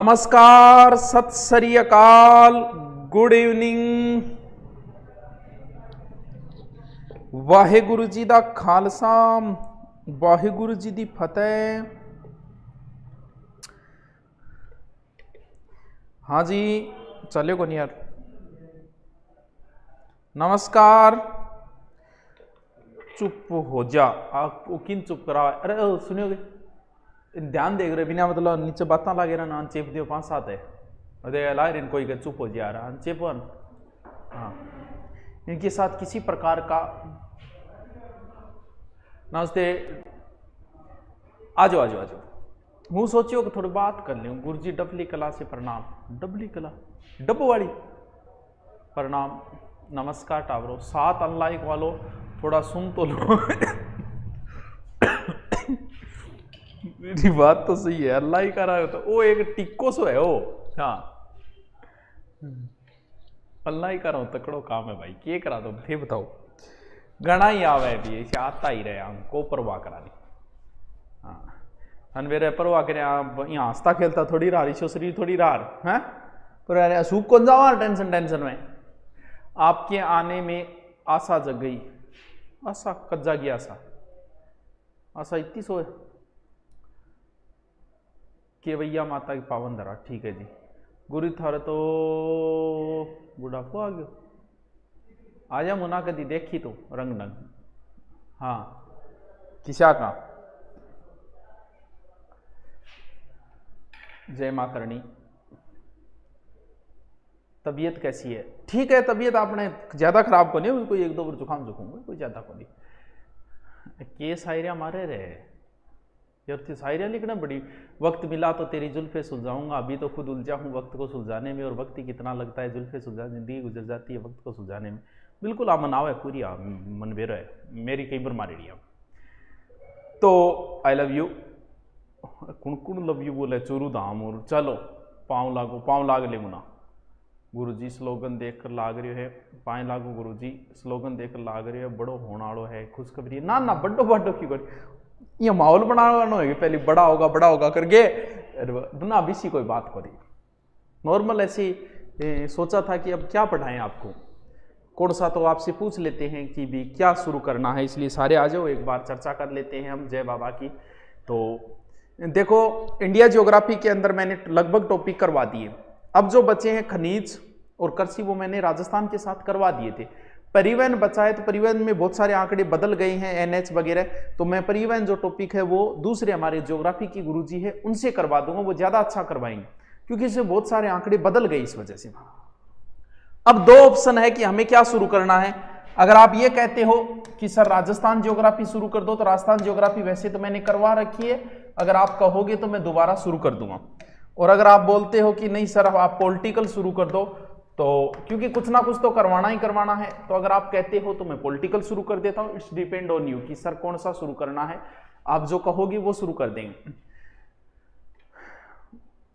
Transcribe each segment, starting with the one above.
नमस्कार, सत श्री अकाल, गुड इवनिंग। वाहेगुरु जी दा खालसा, वाहेगुरु जी दी फतेह। हाँ जी, चले को नहीं यार। नमस्कार। चुप हो जा, आपको किन चुप करा। अरे सुनियोगे, ध्यान देख रहे बिना मतलब नीचे बातें लगे रहा ना, चेप दियो 5-7 है। अरे ला रहे कोई के चुप हो जा रहा चेपन। हाँ, इनके साथ किसी प्रकार का नमस्ते। आजो आजो आजो। हूँ सोचियो कि थोड़ी बात कर लूँ। गुरु जी डबली कला से प्रणाम। डबली कला डब वाली प्रणाम। नमस्कार टावरो, 7 अनलाइक वालों थोड़ा सुन तो लो। मेरी बात तो सही है, अल्लाह ही कर रहा है तो वो एक टिक्को सो है वो। हाँ, अल्लाह ही कर रहा हूँ, तकड़ो काम है भाई। क्या करा दो थे बताओ। गणा ही आवे भी ऐसे आता ही रहे, हमको परवाह करानी। हाँ, मेरे परवाह करे यहाँ हंसता खेलता थोड़ी रहा, रिशो शरीर थोड़ी रहा है। पर अरे सूख कौन जावा टेंशन टेंशन में। आपके आने में आशा जग गई। आशा कद जागी आशा। आशा इतनी सो है केवैया माता की पावन धरा। ठीक है जी। गुरु थारे तो बुढ़ापो आ गयो। आजा मुना कदी देखी तो रंग नंग। हाँ, किसा का जय मां करणी। तबीयत कैसी है? ठीक है, तबीयत आपने ज्यादा खराब को नहीं, उसको 1-2 बार जुकाम जुकूंगा, कोई ज्यादा को नहीं। के शायरिया मारे रहे यार, थी शायरिया लिखना बड़ी। वक्त मिला तो तेरी जुल्फे सुलझाऊंगा, अभी तो खुद उलझा हूँ वक्त को सुलझाने में। और वक्त ही कितना लगता है जुल्फे सुलझा, जिंदगी गुजर जाती है वक्त को सुलझाने में। बिल्कुल आ मनाव है पूरी, आ मनवेर है मेरी कई बार मारी रही। तो आई लव यू। कुण कुण लव यू बोले चोरू धाम। और चलो पाँव लागो, पाँव लाग ले मुना। गुरुजी स्लोगन देखकर लाग रहे है, पाए लागो गुरुजी स्लोगन देखकर लाग रहे है। बड़ो होने वालो है खुशखबरी। ना ना बड्डो बड्डो क्यों कर, ये माहौल बनाना है पहले बड़ा होगा करके ना। अभी सी कोई बात करी नॉर्मल ऐसी सोचा था कि अब क्या पढ़ाएं आपको, कौन सा तो आपसे पूछ लेते हैं कि भी क्या शुरू करना है। इसलिए सारे आ जाओ, एक बार चर्चा कर लेते हैं हम जय बाबा की। तो देखो, इंडिया ज्योग्राफी के अंदर मैंने लगभग टॉपिक करवा दिए। अब जो बचे हैं खनिज और कृषि, वो मैंने राजस्थान के साथ करवा दिए थे। परिवहन बचा है, तो परिवहन में बहुत सारे आंकड़े बदल गए हैं, एनएच वगैरह। तो मैं परिवहन जो टॉपिक है वो दूसरे हमारे ज्योग्राफी की गुरुजी है उनसे करवा दूंगा, वो ज्यादा अच्छा करवाएंगे, क्योंकि इसमें बहुत सारे आंकड़े बदल गए इस वजह से। अब 2 ऑप्शन है कि हमें क्या शुरू करना है। अगर आप ये कहते हो कि सर राजस्थान ज्योग्राफी शुरू कर दो, तो राजस्थान ज्योग्राफी वैसे तो मैंने करवा रखी है, अगर आप कहोगे तो मैं दोबारा शुरू कर दूंगा। और अगर आप बोलते हो कि नहीं सर आप पॉलिटिकल शुरू कर दो, तो क्योंकि कुछ ना कुछ तो करवाना ही करवाना है, तो अगर आप कहते हो तो मैं पॉलिटिकल शुरू कर देता हूं। इट्स डिपेंड ऑन यू कि सर कौन सा शुरू करना है, आप जो कहोगे वो शुरू कर देंगे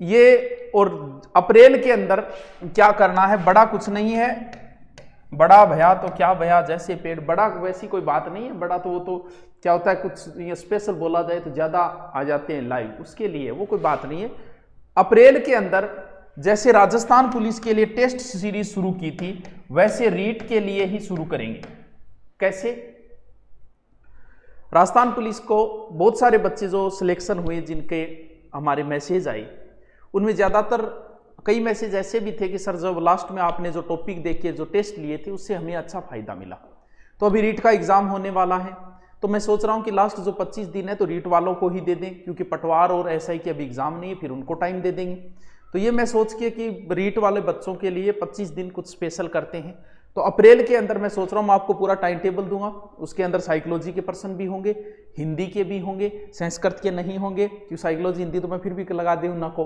ये। और अप्रैल के अंदर क्या करना है, बड़ा कुछ नहीं है। बड़ा भया तो क्या भया, जैसे पेड़ बड़ा, वैसी कोई बात नहीं है। बड़ा तो वो तो क्या होता है, कुछ ये स्पेशल बोला जाए तो ज्यादा आ जाते हैं लाइव, उसके लिए वो कोई बात नहीं है। अप्रैल के अंदर जैसे राजस्थान पुलिस के लिए टेस्ट सीरीज शुरू की थी, वैसे रीट के लिए ही शुरू करेंगे। कैसे? राजस्थान पुलिस को बहुत सारे बच्चे जो सिलेक्शन हुए, जिनके हमारे मैसेज आए, उनमें ज्यादातर कई मैसेज ऐसे भी थे कि सर जब लास्ट में आपने जो टॉपिक देखे, जो टेस्ट लिए थे, उससे हमें अच्छा फायदा मिला। तो अभी रीट का एग्जाम होने वाला है, तो मैं सोच रहा हूं कि लास्ट जो 25 दिन है तो रीट वालों को ही दे दें, क्योंकि पटवार और एसआई के अभी एग्जाम नहीं है, फिर उनको टाइम दे देंगे। तो ये मैं सोच के कि रीट वाले बच्चों के लिए 25 दिन कुछ स्पेशल करते हैं। तो अप्रैल के अंदर मैं सोच रहा हूँ मैं आपको पूरा टाइम टेबल दूंगा। उसके अंदर साइकोलॉजी के पर्सन भी होंगे, हिंदी के भी होंगे, संस्कृत के नहीं होंगे, क्योंकि साइकोलॉजी हिंदी तो मैं फिर भी लगा दूँ ना को।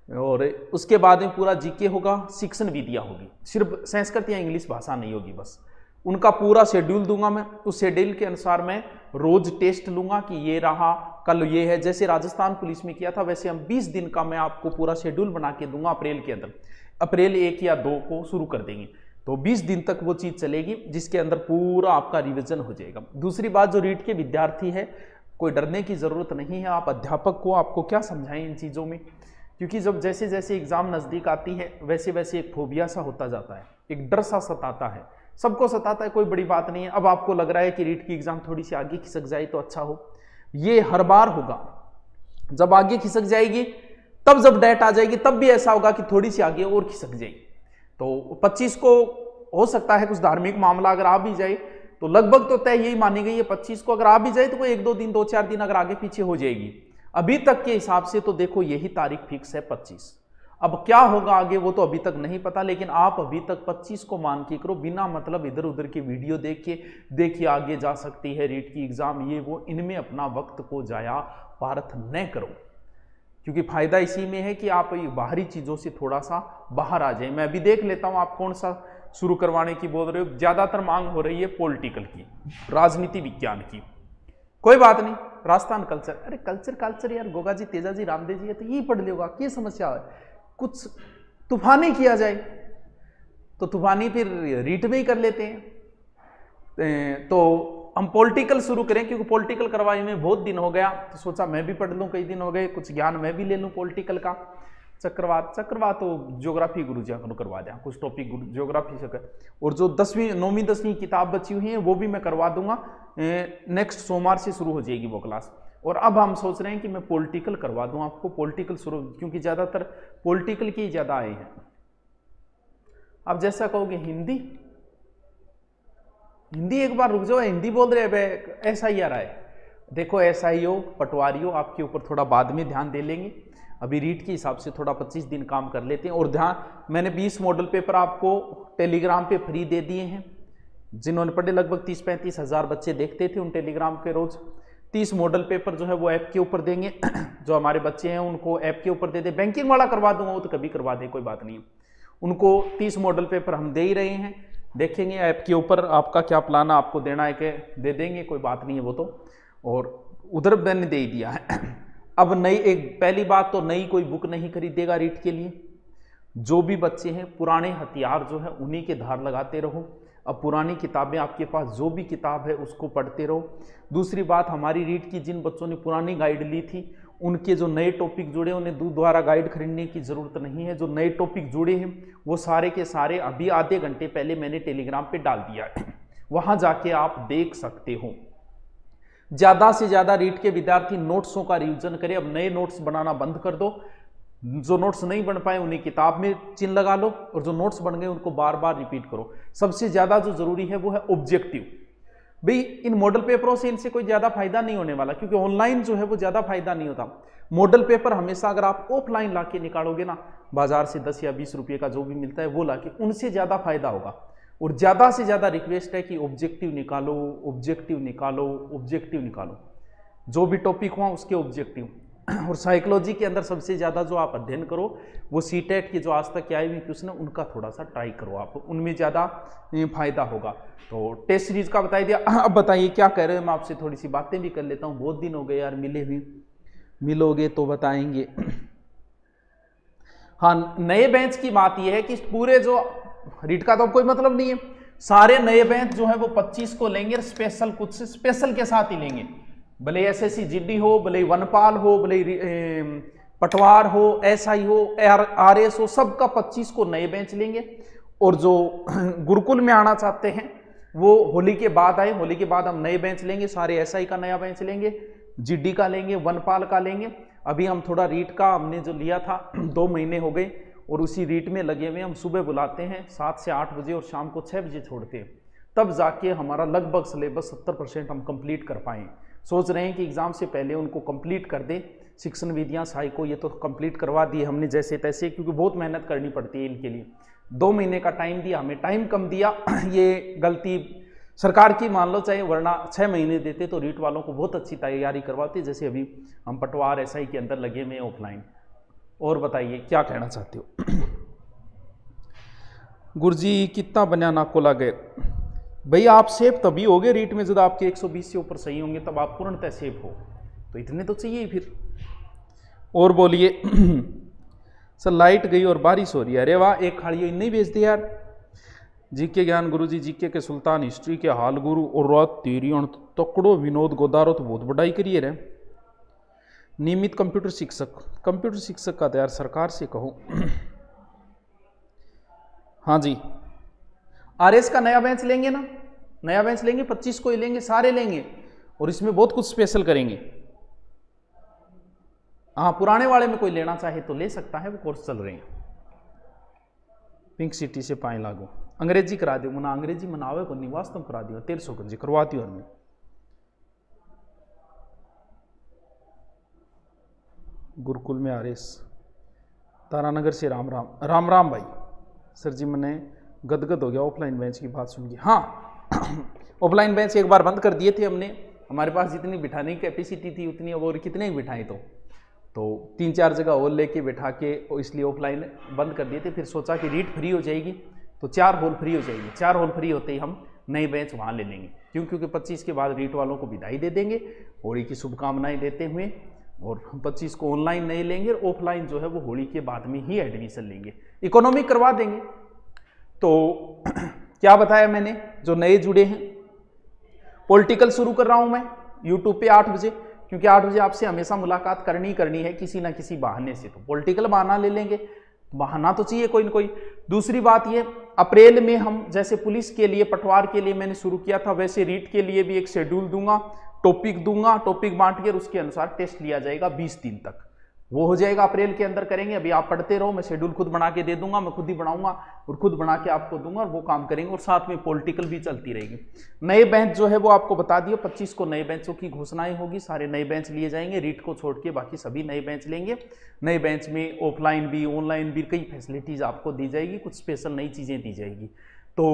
और उसके बाद में पूरा जीके होगा, शिक्षण विधियाँ होगी, सिर्फ संस्कृत या इंग्लिश भाषा नहीं होगी बस। उनका पूरा शेड्यूल दूंगा मैं। उस शेड्यूल के अनुसार मैं रोज टेस्ट लूंगा कि ये रहा, कल ये है। जैसे राजस्थान पुलिस में किया था, वैसे हम 20 दिन का मैं आपको पूरा शेड्यूल बना के दूंगा अप्रैल के अंदर। अप्रैल 1 या 2 को शुरू कर देंगे, तो 20 दिन तक वो चीज चलेगी, जिसके अंदर पूरा आपका रिवीजन हो जाएगा। दूसरी बात, जो रीट के विद्यार्थी है, कोई डरने की जरूरत नहीं है। आप अध्यापक को आपको क्या समझाएं इन चीजों में, क्योंकि जब जैसे जैसे एग्जाम नजदीक आती है वैसे वैसे एक फोबिया सा होता जाता है, एक डर सा सताता है, सबको सताता है, कोई बड़ी बात नहीं है। अब आपको लग रहा है कि रीट की एग्जाम थोड़ी सी आगे खिसक जाए तो अच्छा हो, ये हर बार होगा। जब आगे खिसक जाएगी, तब जब डेट आ जाएगी तब भी ऐसा होगा कि थोड़ी सी आगे और खिसक जाएगी। तो 25 को हो सकता है कुछ धार्मिक मामला अगर आ भी जाए तो लगभग तो तय यही मानी गई है 25 को अगर आ भी जाए तो कोई 1-2 दिन 2-4 दिन अगर आगे पीछे हो जाएगी। अभी तक के हिसाब से तो देखो यही तारीख फिक्स है 25। अब क्या होगा आगे वो तो अभी तक नहीं पता, लेकिन आप अभी तक 25 को मान के करो, बिना मतलब इधर उधर की वीडियो देखिए आगे जा सकती है रीट की एग्जाम, ये वो, इनमें अपना वक्त को जाया पार्थ न करो। क्योंकि फायदा इसी में है कि आप बाहरी चीजों से थोड़ा सा बाहर आ जाए। मैं अभी देख लेता हूं आप कौन सा शुरू करवाने की बोल रहे हो। ज्यादातर मांग हो रही है पॉलिटिकल की, राजनीति विज्ञान की। कोई बात नहीं, राजस्थान कल्चर, अरे कल्चर यार गोगा जी, तेजा जी, रामदेव जी है तो यही पढ़ लेगा, क्या समस्या है। कुछ तूफानी किया जाए तो तूफानी फिर रीट में ही कर लेते हैं। तो हम पॉलिटिकल शुरू करें, क्योंकि पॉलिटिकल करवाए में बहुत दिन हो गया, तो सोचा मैं भी पढ़ लूं, कई दिन हो गए, कुछ ज्ञान मैं भी ले लूं पॉलिटिकल का। चक्रवात तो ज्योग्राफी गुरु जी को करवा दें, कुछ टॉपिक ज्योग्राफी से कर, और जो 9वीं 10वीं किताब बची हुई है वो भी मैं करवा दूंगा। नेक्स्ट सोमवार से शुरू हो जाएगी वो क्लास। और अब हम सोच रहे हैं कि मैं पॉलिटिकल करवा दूं आपको, पॉलिटिकल शुरू, क्योंकि ज्यादातर पॉलिटिकल की ज्यादा आए हैं। अब जैसा कहोगे हिंदी एक बार रुक जाओ, हिंदी बोल रहे हैं, ऐसा ही आ रहा है। देखो SI हो, पटवारी हो, आपके ऊपर थोड़ा बाद में ध्यान दे लेंगे, अभी रीट के हिसाब से थोड़ा 25 दिन काम कर लेते हैं। और ध्यान, मैंने 20 मॉडल पेपर आपको टेलीग्राम पे फ्री दे दिए हैं, जिन्होंने पढ़े, लगभग 30-35 हज़ार बच्चे देखते थे उन टेलीग्राम के रोज। 30 मॉडल पेपर जो है वो ऐप के ऊपर देंगे, जो हमारे बच्चे हैं उनको ऐप के ऊपर दे दे। बैंकिंग वाला करवा दूंगा वो तो कभी करवा दे, कोई बात नहीं है। उनको 30 मॉडल पेपर हम दे ही रहे हैं, देखेंगे ऐप के ऊपर आपका क्या प्लान है, आपको देना है कि दे देंगे, कोई बात नहीं है वो तो। और उधर मैंने दे ही दिया है। अब नई, एक पहली बात तो नई कोई बुक नहीं खरीदेगा रीट के लिए। जो भी बच्चे हैं पुराने हथियार जो है उन्हीं के धार लगाते रहो। अब पुरानी किताबें आपके पास, जो भी किताब है उसको पढ़ते रहो। दूसरी बात, हमारी रीट की जिन बच्चों ने पुरानी गाइड ली थी उनके जो नए टॉपिक जुड़े, उन्हें दोबारा गाइड खरीदने की जरूरत नहीं है। जो नए टॉपिक जुड़े हैं वो सारे के सारे अभी आधे घंटे पहले मैंने टेलीग्राम पे डाल दिया है, वहां जाके आप देख सकते हो। ज्यादा से ज्यादा रीट के विद्यार्थी नोट्सों का रिवीजन करें। अब नए नोट्स बनाना बंद कर दो, जो नोट्स नहीं बन पाए उन्हें किताब में चिन्ह लगा लो, और जो नोट्स बन गए उनको बार बार रिपीट करो। सबसे ज्यादा जो जरूरी है वो है ऑब्जेक्टिव। भाई इन मॉडल पेपरों से इनसे कोई ज्यादा फायदा नहीं होने वाला, क्योंकि ऑनलाइन जो है वो ज्यादा फायदा नहीं होता। मॉडल पेपर हमेशा अगर आप ऑफलाइन लाके निकालोगे ना, बाजार से 10 या 20 रुपये का जो भी मिलता है वो लाके, उनसे ज्यादा फायदा होगा। और ज्यादा से ज्यादा रिक्वेस्ट है कि ऑब्जेक्टिव निकालो, ऑब्जेक्टिव निकालो, ऑब्जेक्टिव निकालो, जो भी टॉपिक हुआ उसके ऑब्जेक्टिव। और साइकोलॉजी के अंदर सबसे ज्यादा जो आप अध्ययन करो वो सीटेट के जो आज तक आए हुए क्वेश्चन है उनका थोड़ा सा ट्राई करो आप, उनमें ज्यादा फायदा होगा। तो टेस्ट सीरीज का बता दिया। अब बताइए क्या कह रहे हो, मैं आपसे थोड़ी सी बातें भी कर लेता हूँ, बहुत दिन हो गए यार मिले हुए, मिलोगे तो बताएंगे। हाँ, नए बेंच की बात यह है कि पूरे जो रीट का तो कोई मतलब नहीं है, सारे नए बेंच जो है वो 25 को लेंगे, स्पेशल कुछ से स्पेशल के साथ ही लेंगे। भले SSC GD हो, भले वनपाल हो, भले पटवार हो, SI हो, RS हो, सबका 25 को नए बेंच लेंगे। और जो गुरुकुल में आना चाहते हैं वो होली के बाद आए, होली के बाद हम नए बेंच लेंगे, सारे SI का नया बेंच लेंगे, GD का लेंगे, वनपाल का लेंगे। अभी हम थोड़ा रीट का हमने जो लिया था 2 महीने हो गए और उसी रीट में लगे हुए। हम सुबह बुलाते हैं 7 से 8 बजे और शाम को 6 बजे छोड़ते हैं, तब जाके हमारा लगभग सिलेबस 70% हम कंप्लीट कर पाएँ। सोच रहे हैं कि एग्जाम से पहले उनको कंप्लीट कर दें। शिक्षण विधियां, साइको, ये तो कंप्लीट करवा दिए हमने जैसे तैसे, क्योंकि बहुत मेहनत करनी पड़ती है इनके लिए। 2 महीने का टाइम दिया, हमें टाइम कम दिया, ये गलती सरकार की मान लो चाहे, वरना 6 महीने देते तो रीट वालों को बहुत अच्छी तैयारी करवाते, जैसे अभी हम पटवार SI के अंदर लगे हुए ऑफलाइन। और बताइए क्या कहना चाहते हो। गुरुजी कितना बनाना को लगे। भाई आप सेफ तभी होगे रीट में जब आपके 120 से ऊपर सही होंगे, तब आप पूर्णतः सेफ हो, तो इतने तो चाहिए फिर। और बोलिए। सर लाइट गई और बारिश हो रही है, अरे वाह, एक खाड़ियों नहीं बेच दी यार। जीके ज्ञान गुरुजी, जीके के सुल्तान, हिस्ट्री के हाल गुरु, और रात तेरी तकड़ो विनोद गोदारो तो बहुत बढ़ाई करिए रे। नियमित कंप्यूटर शिक्षक का तो यार सरकार से कहो। हाँ जी, आरएस का नया बेंच लेंगे ना, नया बेंच लेंगे, 25 को ही लेंगे, सारे लेंगे और इसमें बहुत कुछ स्पेशल करेंगे। हाँ, पुराने वाले में कोई लेना चाहे तो ले सकता है, वो कोर्स चल रहे हैं। पिंक सिटी से पाए लागू अंग्रेजी करा दो, मना अंग्रेजी मनावे को निवास तुम करा दियो 1300 कंजी करवाती हूँ मैं। गुरुकुल में आरएस, तारानगर से राम राम। राम राम भाई। सर जी मैंने गदगद हो गया ऑफलाइन बेंच की बात सुन के। हाँ ऑफलाइन बेंच एक बार बंद कर दिए थे हमने, हमारे पास जितनी बिठाने की कैपेसिटी थी उतनी, अब और कितने ही बिठाए तो 3-4 जगह और लेके बैठा के इसलिए ऑफलाइन बंद कर दिए थे। फिर सोचा कि रीट फ्री हो जाएगी तो 4 हॉल फ्री हो जाएगी, 4 हॉल फ्री होते ही हम नए बेंच वहाँ ले लेंगे। क्योंकि 25 के बाद रीट वालों को विदाई दे देंगे, होली की शुभकामनाएं देते हुए, और हम 25 को ऑनलाइन नहीं लेंगे, ऑफलाइन जो है वो होली के बाद में ही एडमिशन लेंगे, इकोनॉमिक करवा देंगे। तो क्या बताया मैंने, जो नए जुड़े हैं, पॉलिटिकल शुरू कर रहा हूं मैं यूट्यूब पे 8 बजे, क्योंकि 8 बजे आपसे हमेशा मुलाकात करनी है किसी ना किसी बहाने से। तो पॉलिटिकल बहाना ले लेंगे, बहाना तो चाहिए कोई ना कोई। दूसरी बात ये, अप्रैल में हम जैसे पुलिस के लिए, पटवार के लिए मैंने शुरू किया था, वैसे रीट के लिए भी एक शेड्यूल दूंगा, टॉपिक दूंगा, टॉपिक बांट के उसके अनुसार टेस्ट लिया जाएगा 20 दिन तक, वो हो जाएगा अप्रैल के अंदर करेंगे। अभी आप पढ़ते रहो, मैं शेड्यूल खुद बना के दे दूंगा, मैं खुद ही बनाऊंगा और खुद बना के आपको दूंगा, और वो काम करेंगे, और साथ में पॉलिटिकल भी चलती रहेगी। नए बेंच जो है वो आपको बता दिए, 25 को नए बेंचों की घोषणाएं होगी, सारे नए बेंच लिए जाएंगे, रीट को छोड़ के बाकी सभी नए बेंच लेंगे। नए बेंच में ऑफलाइन भी ऑनलाइन भी कई फैसिलिटीज आपको दी जाएगी, कुछ स्पेशल नई चीजें दी जाएगी। तो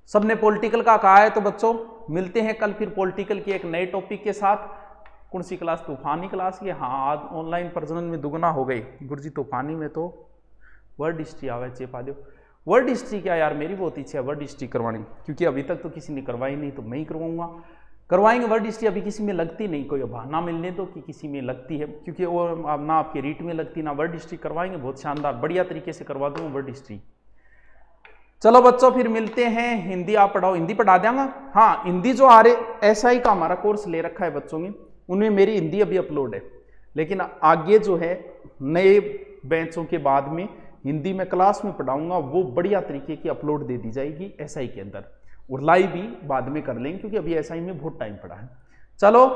सबने पॉलिटिकल का कहा है, तो बच्चों मिलते हैं कल फिर पॉलिटिकल के एक नए टॉपिक के साथ। कौन सी क्लास, तूफानी क्लास की? हाँ, आज ऑनलाइन प्रजनन में दुगना हो गई गुरुजी, तूफानी में तो वर्ड हिस्ट्री आवे चेपा दो। वर्ड हिस्ट्री क्या यार, मेरी बहुत इच्छा है वर्ड हिस्ट्री करवानी, क्योंकि अभी तक तो किसी ने करवाई नहीं, तो मैं ही करवाऊंगा, करवाएंगे वर्ड हिस्ट्री। अभी किसी में लगती नहीं, कोई बहाना मिलने दो कि किसी में लगती है, क्योंकि वो ना आपके रीट में लगती ना वर्ड हिस्ट्री, करवाएंगे बहुत शानदार बढ़िया तरीके से करवा दूंगा वर्ड हिस्ट्री। चलो बच्चों फिर मिलते हैं। हिंदी आप पढ़ाओ, हिंदी पढ़ा देंगा। हाँ, हिंदी जो SI का हमारा कोर्स ले रखा है बच्चों में, उनमें मेरी हिंदी अभी अपलोड है, लेकिन आगे जो है नए बेंचों के बाद में हिंदी में क्लास में पढ़ाऊंगा, वो बढ़िया तरीके की अपलोड दे दी जाएगी SI के अंदर, और लाइव भी बाद में कर लेंगे, क्योंकि अभी SI में बहुत टाइम पड़ा है। चलो